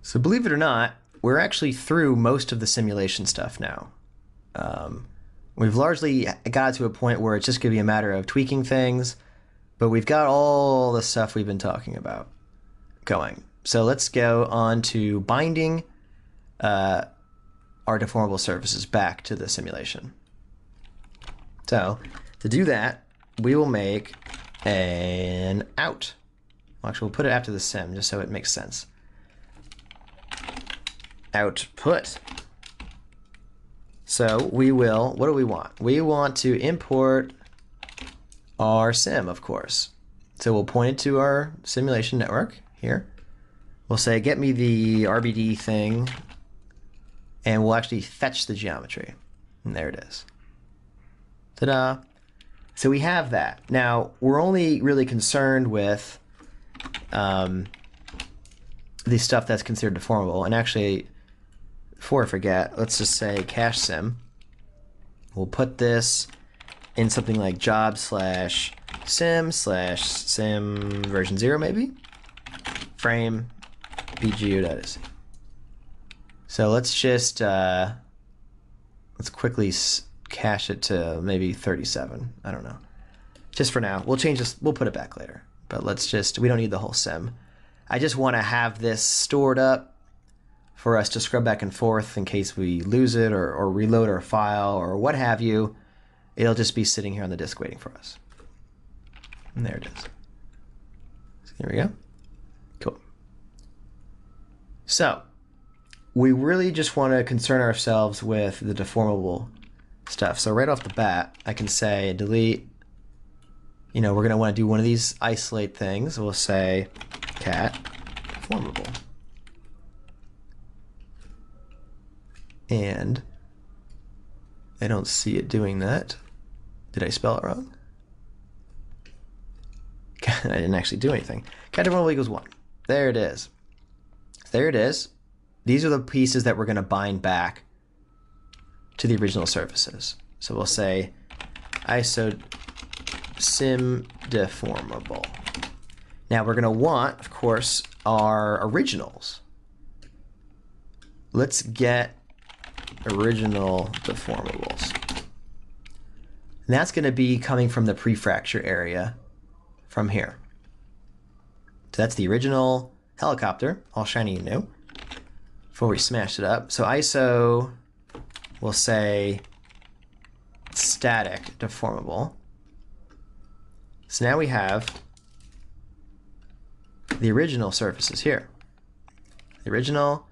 So believe it or not, we're actually through most of the simulation stuff now. We've largely got to a point where it's just going to be a matter of tweaking things, but we've got all the stuff we've been talking about going. So let's go on to binding our deformable surfaces back to the simulation. So to do that, we will make an out. Well, actually, we'll put it after the sim just so it makes sense. Output. So we will, what do we want? We want to import our sim, of course. So we'll point it to our simulation network here. We'll say, get me the RBD thing, and we'll actually fetch the geometry. And there it is. Ta-da. So we have that. Now, we're only really concerned with the stuff that's considered deformable. And actually, before I forget, let's just say cache sim. We'll put this in something like job/sim/sim version 0 maybe. Frame bgu.sc. So let's just let's quickly cache it to maybe 37. I don't know. Just for now, we'll change this. We'll put it back later. But let's just, we don't need the whole sim. I just want to have this stored up for us to scrub back and forth in case we lose it or reload our file or what have you. It'll just be sitting here on the disk waiting for us. And there it is. So there we go. Cool. So we really just want to concern ourselves with the deformable stuff. So right off the bat, I can say delete, you know, we're going to want to do one of these isolate things. We'll say cat deformable. And I don't see it doing that. Did I spell it wrong? I didn't actually do anything. Cat deformable equals 1. There it is. There it is. These are the pieces that we're going to bind back to the original surfaces. So we'll say iso sim deformable. Now we're going to want, of course, our originals. Let's get original deformables. And that's going to be coming from the prefracture area from here. So that's the original helicopter, all shiny and new, before we smashed it up. So ISO, we'll say static deformable. So now we have the original surfaces here. The original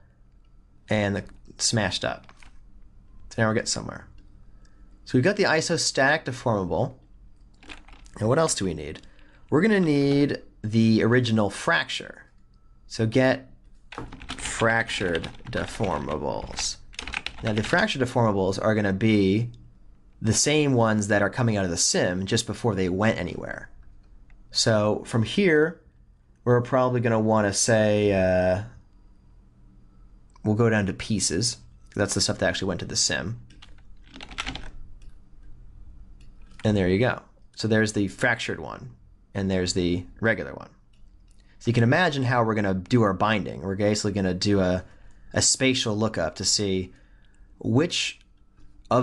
and the smashed up. So now we're getting somewhere. So we've got the ISO static deformable. And what else do we need? We're going to need the original fracture. So get fractured deformables. Now the fractured deformables are going to be the same ones that are coming out of the sim just before they went anywhere. So from here, we're probably going to want to say, we'll go down to pieces. That's the stuff that actually went to the sim. And there you go. So there's the fractured one, and there's the regular one. So you can imagine how we're going to do our binding. We're basically going to do a spatial lookup to see which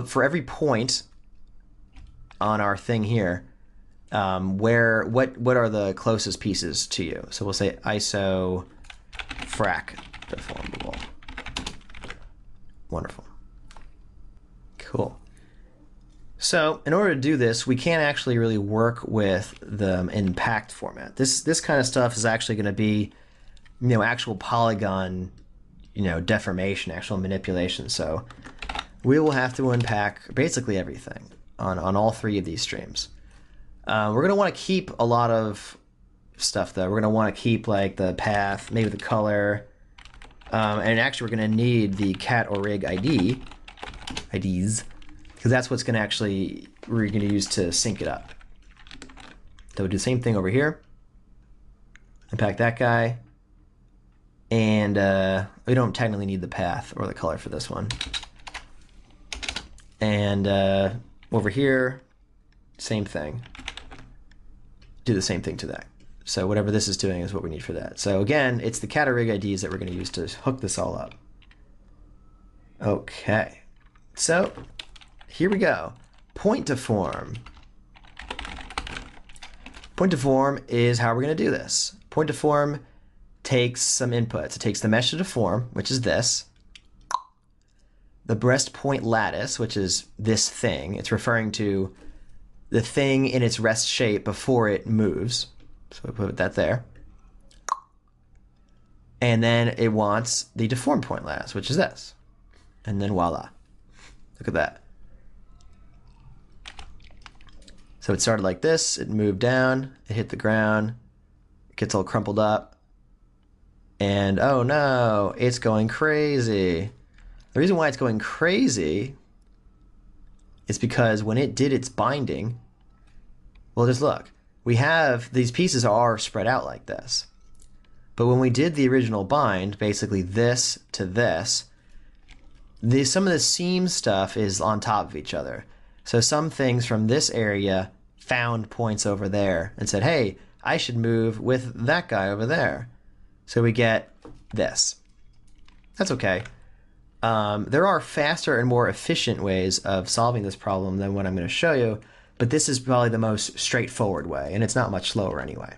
for every point on our thing here, what are the closest pieces to you. So we'll say ISO frac deformable. Wonderful. Cool. So in order to do this, we can't actually really work with the impact format. This kind of stuff is actually going to be, you know, actual polygon, you know, deformation, actual manipulation. So we will have to unpack basically everything on all three of these streams. We're going to want to keep a lot of stuff though. We're going to want to keep like the path, maybe the color, and actually we're going to need the cat or rig IDs, because that's what's going to actually, we're going to use to sync it up. So we'll do the same thing over here. Unpack that guy. And we don't technically need the path or the color for this one. And over here, same thing. Do the same thing to that. So whatever this is doing is what we need for that. So again, it's the category IDs that we're going to use to hook this all up. Okay, so here we go. Point to form. Point to form is how we're going to do this. Point to form takes some inputs. It takes the mesh to form, which is this. The breast point lattice, which is this thing. It's referring to the thing in its rest shape before it moves. So we put that there. And then it wants the deform point lattice, which is this. And then voila. Look at that. So it started like this, it moved down, it hit the ground, it gets all crumpled up, and oh no, it's going crazy. The reason why it's going crazy is because when it did its binding, well, just look, we have, these pieces are spread out like this. But when we did the original bind, basically this to this, some of the seam stuff is on top of each other. So some things from this area found points over there and said, hey, I should move with that guy over there. So we get this. That's okay. There are faster and more efficient ways of solving this problem than what I'm going to show you, but this is probably the most straightforward way, and it's not much slower anyway.